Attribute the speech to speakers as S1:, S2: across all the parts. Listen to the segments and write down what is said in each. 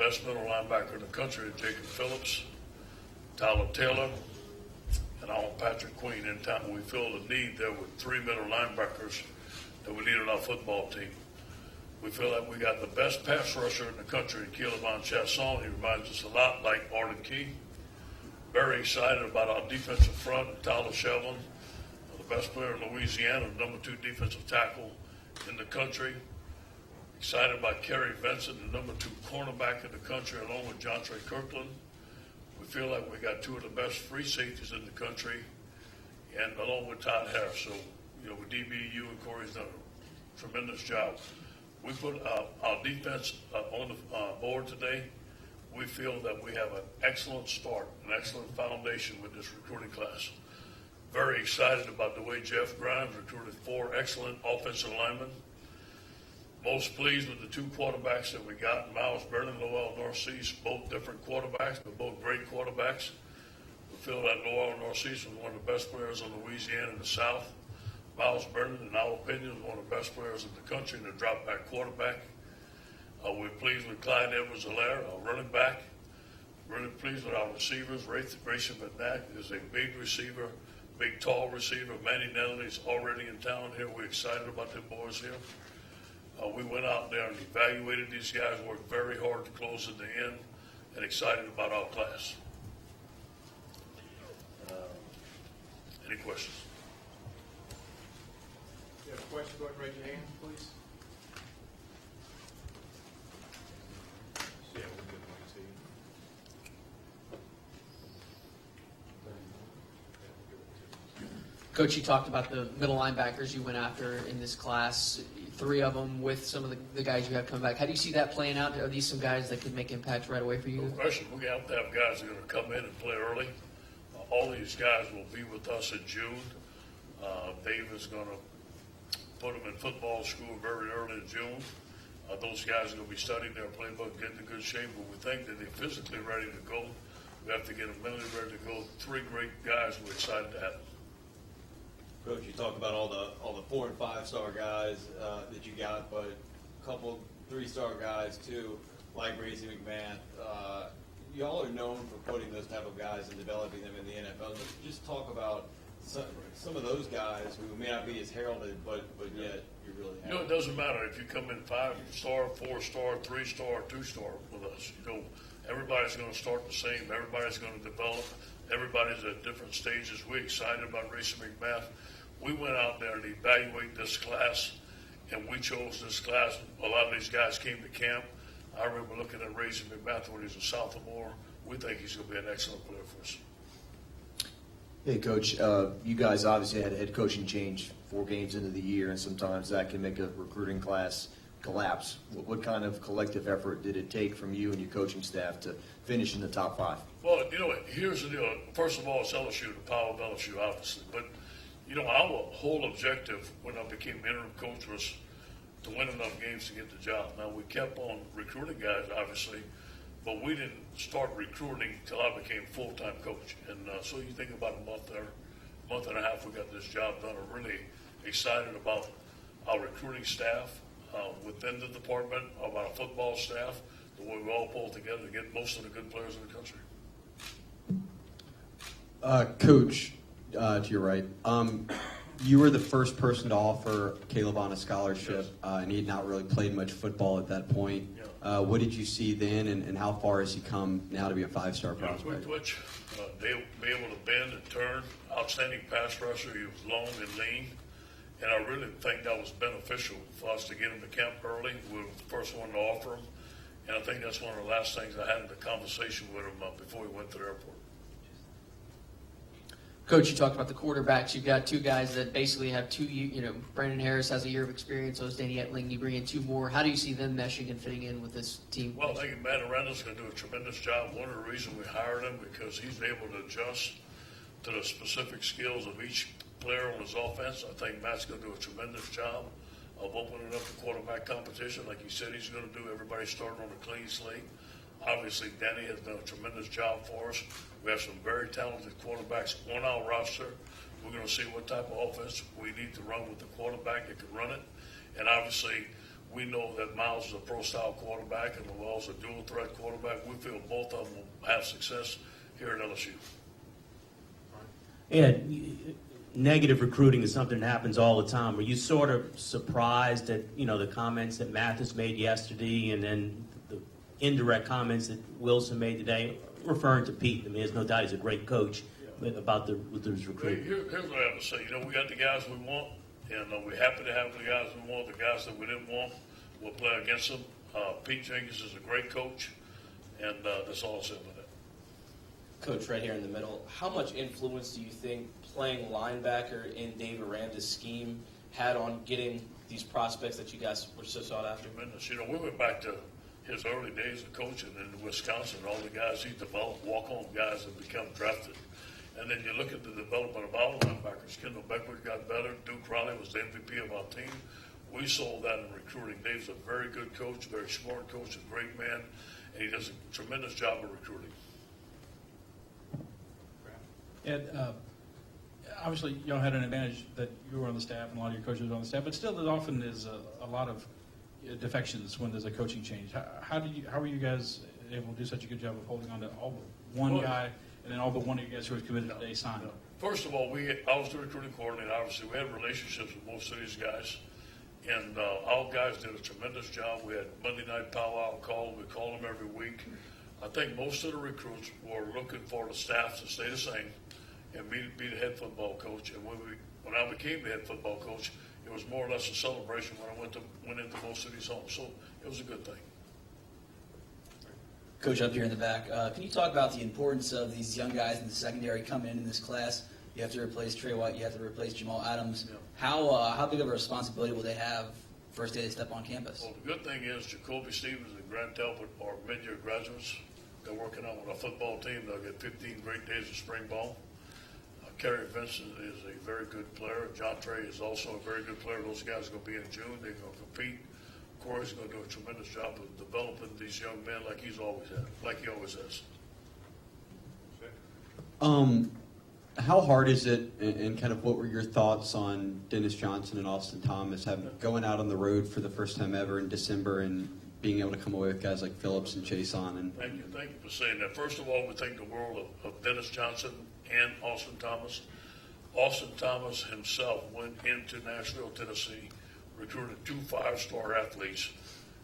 S1: best middle linebacker in the country, Jacob Phillips, Tyler Taylor, and Patrick Queen. Anytime we feel the need there with 3 middle linebackers that we need on our football team. We feel like we got the best pass rusher in the country in Keelan Chasson. He reminds us a lot like Arden Key. Very excited about our defensive front, Tyler Shelvin, the best player in Louisiana, number 2 defensive tackle in the country. Excited about Kerry Vincent, the number 2 cornerback in the country, along with John Trey Kirkland. We feel like we got 2 of the best free safeties in the country, and along with Todd Harris. So, with DBU and Corey's done a tremendous job. We put our defense on the board today. We feel that we have an excellent start, an excellent foundation with this recruiting class. Very excited about the way Jeff Grimes recruited 4 excellent offensive linemen. Most pleased with the 2 quarterbacks that we got, Miles Brennan, Lowell Northeast, both different quarterbacks, but both great quarterbacks. We feel that Lowell Northeast was one of the best players in Louisiana in the South. Miles Brennan, in our opinion, is one of the best players in the country, and a drop-back quarterback. We're pleased with Clyde Edwards-Helaire, our running back. Really pleased with our receivers. Rayshon McNack is a big receiver, big, tall receiver. Manny Nelly is already in town here. We're excited about them boys here. We went out there and evaluated these guys, worked very hard to close in the end, and excited about our class. Any questions?
S2: If you have a question, go ahead and raise your hand, please. Yeah, we'll give one to you.
S3: Coach, you talked about the middle linebackers you went after in this class, 3 of them with some of the guys you have come back. How do you see that playing out? Are these some guys that could make impacts right away for you?
S1: No question. We have to have guys that are going to come in and play early. All these guys will be with us in June. Dave is going to put them in football school very early in June. Those guys are going to be studying their playbook, getting in good shape, but we think that they're physically ready to go. We have to get them mentally ready to go. 3 great guys we're excited to have.
S4: Coach, you talked about all the 4- and 5-star guys that you got, but a couple 3-star guys too, like Racey McMath. Y'all are known for putting those type of guys and developing them in the NFL. Just talk about some of those guys who may not be as heralded, but yet you really have.
S1: It doesn't matter if you come in 5-star, 4-star, 3-star, 2-star with us. Everybody's going to start the same. Everybody's going to develop. Everybody's at different stages. We're excited about Racey McMath. We went out there and evaluated this class, and we chose this class. A lot of these guys came to camp. I remember looking at Racey McMath when he was a sophomore. We think he's going to be an excellent player for us.
S5: Hey, Coach, you guys obviously had a head coaching change 4 games into the year, and sometimes that can make a recruiting class collapse. What kind of collective effort did it take from you and your coaching staff to finish in the top 5?
S1: Well, here's the deal. First of all, it's LSU, the power of LSU, obviously. But, our whole objective when I became interim coach was to win enough games to get the job. Now, we kept on recruiting guys, obviously, but we didn't start recruiting until I became full-time coach. And so you think about a month and a half, we got this job done. I'm really excited about our recruiting staff within the department, about our football staff, the way we all pull together to get most of the good players in the country.
S6: Coach, to your right, you were the first person to offer Caleb on a scholarship,
S1: Yes.
S6: And he had not really played much football at that point.
S1: Yeah.
S6: What did you see then, and how far has he come now to be a 5-star prospect?
S1: Quick twitch, be able to bend and turn, outstanding pass rusher. He was long and lean, and I really think that was beneficial for us to get him to camp early. We were the first one to offer him, and I think that's one of the last things I had in the conversation with him before he went to the airport.
S3: Coach, you talked about the quarterbacks. You've got 2 guys that basically have 2, Brandon Harris has a year of experience, so is Danny Etling. You bring in 2 more. How do you see them meshing and fitting in with this team?
S1: Well, I think Matt Aranda's going to do a tremendous job. One of the reasons we hired him because he's able to adjust to the specific skills of each player on his offense. I think Matt's going to do a tremendous job of opening up the quarterback competition. Like he said he's going to do, everybody's starting on a clean slate. Obviously, Danny has done a tremendous job for us. We have some very talented quarterbacks on our roster. We're going to see what type of offense we need to run with the quarterback that can run it. And obviously, we know that Miles is a pro-style quarterback and Lowell's a dual-threat quarterback. We feel both of them will have success here at LSU.
S7: Ed, negative recruiting is something that happens all the time. Were you sort of surprised at, the comments that Mathis made yesterday and then the indirect comments that Wilson made today, referring to Pete? I mean, there's no doubt he's a great coach, but about with his recruiting.
S1: Here's what I have to say. We got the guys we want, and we're happy to have the guys we want. The guys that we didn't want, we'll play against them. Pete Jenkins is a great coach, and that's all I'll say about that.
S8: Coach, right here in the middle, how much influence do you think playing linebacker in Dave Aranda's scheme had on getting these prospects that you guys were so sought after?
S1: Tremendous. We went back to his early days of coaching in Wisconsin. All the guys he developed, walk-on guys that become drafted. And then you look at the development of our linebackers. Kendall Beckwith got better. Duke Riley was the MVP of our team. We saw that in recruiting. Dave's a very good coach, very smart coach, a great man, and he does a tremendous job of recruiting.
S9: Ed, obviously, y'all had an advantage that you were on the staff and a lot of your coaches were on the staff, but still, there often is a lot of defections when there's a coaching change. How are you guys able to do such a good job of holding on to all but one guy, and then all but one of you guys who was committed today signed?
S1: First of all, I was the recruiting coordinator. Obviously, we had relationships with most of these guys, and our guys did a tremendous job. We had Monday night powwow call. We call them every week. I think most of the recruits were looking for the staff to stay the same and be the head football coach. And when I became the head football coach, it was more or less a celebration when I went into most of these homes. So it was a good thing.
S10: Coach, up here in the back, can you talk about the importance of these young guys in the secondary coming in this class? You have to replace Trey White. You have to replace Jamal Adams.
S1: Yeah.
S10: How big of a responsibility will they have first day they step on campus?
S1: Well, the good thing is Jacoby Stevens and Grant Talbot are mid-year graduates. They're working out with our football team. They'll get 15 great days of spring ball. Kerry Vincent is a very good player. John Trey is also a very good player. Those guys are going to be in June. They're going to compete. Corey's going to do a tremendous job of developing these young men like he always has.
S6: How hard is it, and kind of what were your thoughts on Dennis Johnson and Austin Thomas going out on the road for the first time ever in December and being able to come away with guys like Phillips and Chason?
S1: Thank you for saying that. First of all, we think the world of Dennis Johnson and Austin Thomas. Austin Thomas himself went into Nashville, Tennessee, recruited 2 5-star athletes,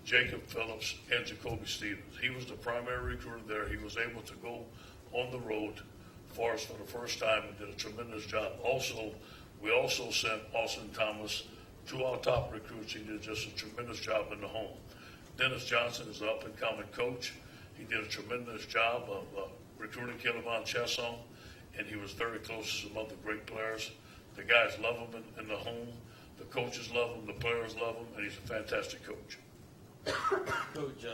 S1: Jacob Phillips and Jacoby Stevens. He was the primary recruiter there. He was able to go on the road for us for the first time and did a tremendous job. We also sent Austin Thomas to our top recruits. He did just a tremendous job in the home. Dennis Johnson is an up-and-coming coach. He did a tremendous job of recruiting Kelvon Chesson, and he was very close to some other great players. The guys love him in the home. The coaches love him. The players love him, and he's a fantastic coach.
S4: Coach,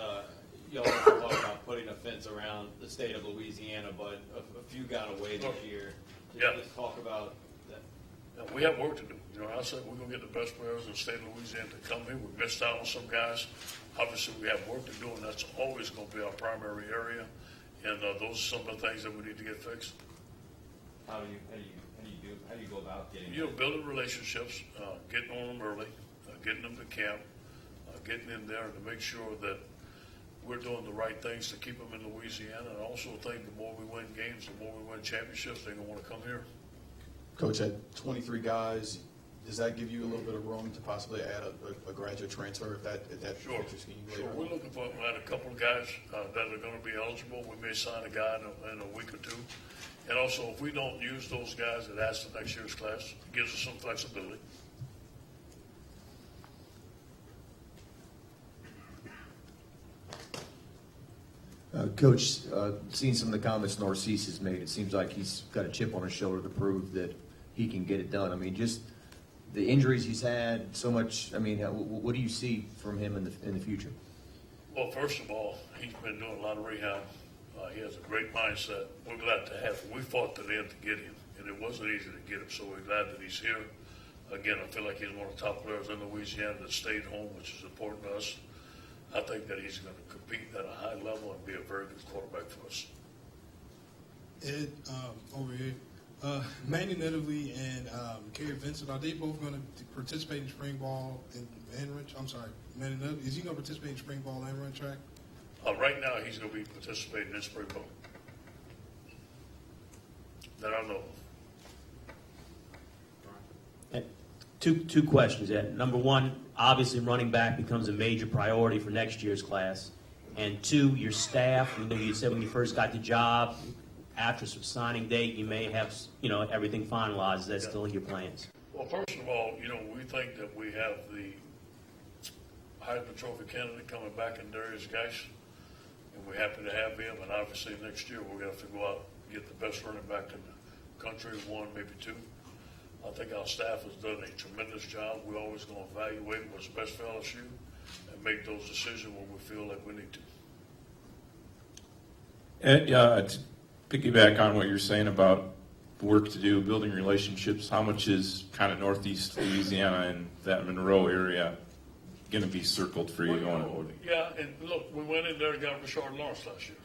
S4: y'all talk about putting a fence around the state of Louisiana, but a few got away this year. Just talk about that.
S1: Now, we have work to do. I said we're going to get the best players in the state of Louisiana to come here. We missed out on some guys. Obviously, we have work to do, and that's always going to be our primary area. And those are some of the things that we need to get fixed.
S4: How do you go about getting?
S1: Building relationships, getting on them early, getting them to camp, getting in there to make sure that we're doing the right things to keep them in Louisiana. And I also think the more we win games, the more we win championships, they're going to want to come here.
S2: Coach, at 23 guys, does that give you a little bit of room to possibly add a graduate transfer if that
S1: Sure.
S2: fits your scheme?
S1: Sure. We're looking for a couple of guys that are going to be eligible. We may sign a guy in a week or two. And also, if we don't use those guys, it adds to next year's class. It gives us some flexibility.
S5: Coach, seeing some of the comments Narcisse has made, it seems like he's got a chip on his shoulder to prove that he can get it done. I mean, just the injuries he's had, so much. I mean, what do you see from him in the future?
S1: Well, first of all, he's been doing a lot of rehab. He has a great mindset. We're glad to have him. We fought to the end to get him, and it wasn't easy to get him, so we're glad that he's here. Again, I feel like he's one of the top players in Louisiana that stayed home, which is important to us. I think that he's going to compete at a high level and be a very good quarterback for us.
S11: Ed, over here, Manny Nedley and Kerry Vincent, are they both going to participate in spring ball and run? I'm sorry, Manny Nedley, is he going to participate in spring ball and run track?
S1: Right now, he's going to be participating in spring ball. That I know of.
S7: Two questions, Ed. Number one, obviously running back becomes a major priority for next year's class. And two, your staff, you said when you first got the job, after some signing date, you may have, everything finalized. Is that still in your plans?
S1: Well, first of all, we think that we have the Heisman Trophy candidate coming back in Darius Geis, and we're happy to have him. And obviously next year we're going to have to go out and get the best running back in the country, one, maybe two. I think our staff has done a tremendous job. We're always going to evaluate what's best for LSU and make those decisions when we feel like we need to.
S12: Ed, to piggyback on what you're saying about work to do, building relationships, how much is kind of northeast Louisiana and that Monroe area going to be circled for you going forward?
S1: Yeah, and look, we went in there and got Rashard Lawrence last year.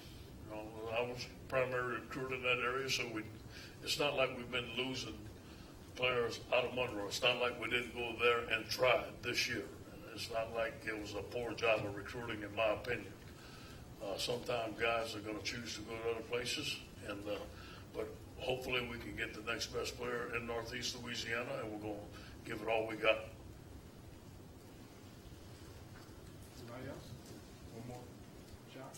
S1: I was primary recruiter in that area, so it's not like we've been losing players out of Monroe. It's not like we didn't go there and try this year. It's not like it was a poor job of recruiting, in my opinion. Sometimes guys are going to choose to go to other places, but hopefully we can get the next best player in Northeast Louisiana, and we're going to give it all we got.
S11: Anybody else? One more shot.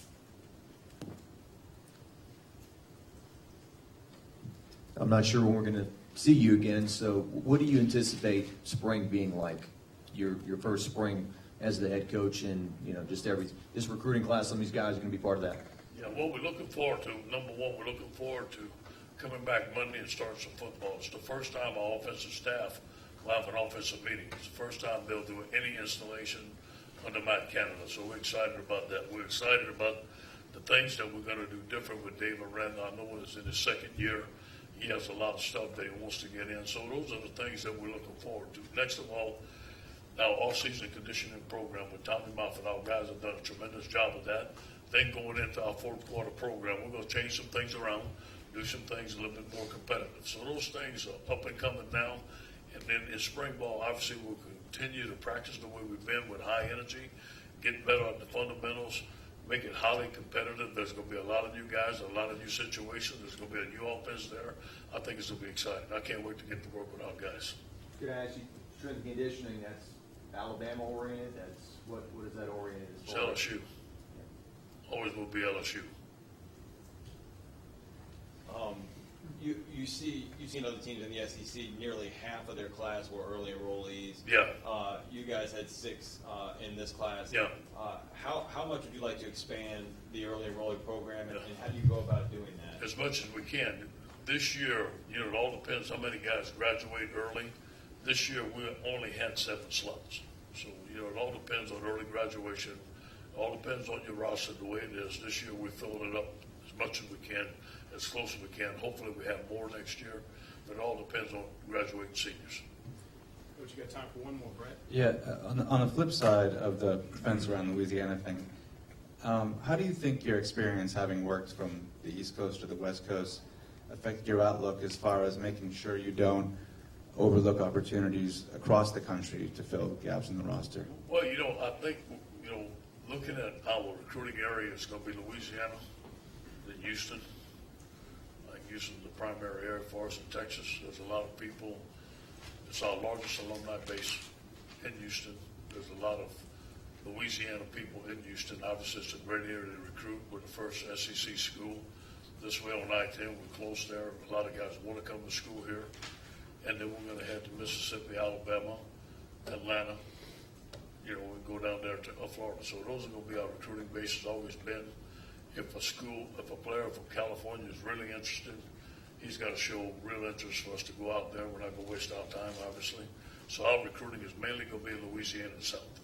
S5: I'm not sure when we're going to see you again, so what do you anticipate spring being like? Your first spring as the head coach, and this recruiting class, some of these guys are going to be part of that.
S1: Yeah, what we're looking forward to, number one, we're looking forward to coming back Monday and starting some football. It's the first time our offensive staff will have an offensive meeting. It's the first time they'll do any installation under Matt Canada, so we're excited about that. We're excited about the things that we're going to do different with David Randall. I know it's in his second year. He has a lot of stuff that he wants to get in, so those are the things that we're looking forward to. Next of all, our off-season conditioning program with Tommy Moffitt. Our guys have done a tremendous job with that. Then going into our fourth quarter program, we're going to change some things around, do some things a little bit more competitive. So those things are up and coming now. And then in spring ball, obviously we'll continue to practice the way we've been with high energy, get better at the fundamentals, make it highly competitive. There's going to be a lot of new guys, a lot of new situations. There's going to be a new offense there. I think it's going to be exciting. I can't wait to get to work with our guys.
S5: Could I ask you, strength and conditioning, that's Alabama oriented? That's what is that oriented as far as?
S1: It's LSU. Always will be LSU.
S4: You've seen other teams in the SEC. Nearly half of their class were early enrollees.
S1: Yeah.
S4: You guys had 6 in this class.
S1: Yeah.
S4: How much would you like to expand the early enrollee program, and how do you go about doing that?
S1: As much as we can. This year, it all depends how many guys graduate early. This year, we only had 7 slots. So, it all depends on early graduation. It all depends on your roster, the way it is. This year, we're filling it up as much as we can, as close as we can. Hopefully, we have more next year. But it all depends on graduating seniors.
S11: Coach, you got time for one more, Brett?
S13: Yeah, on the flip side of the fence around Louisiana thing, how do you think your experience, having worked from the East Coast to the West Coast, affected your outlook as far as making sure you don't overlook opportunities across the country to fill gaps in the roster?
S1: Well, I think, looking at our recruiting area, it's going to be Louisiana, then Houston. I think Houston's the primary area for us in Texas. There's a lot of people. It's our largest alumni base in Houston. There's a lot of Louisiana people in Houston. Obviously, it's a great area to recruit. We're the first SEC school this way on I-10. We're close there. A lot of guys want to come to school here. And then we're going to head to Mississippi, Alabama, Atlanta, and go down there to Florida. So those are going to be our recruiting bases, always been. If a player from California is really interested, he's got to show real interest for us to go out there. We're not going to waste our time, obviously. So our recruiting is mainly going to be in Louisiana and South.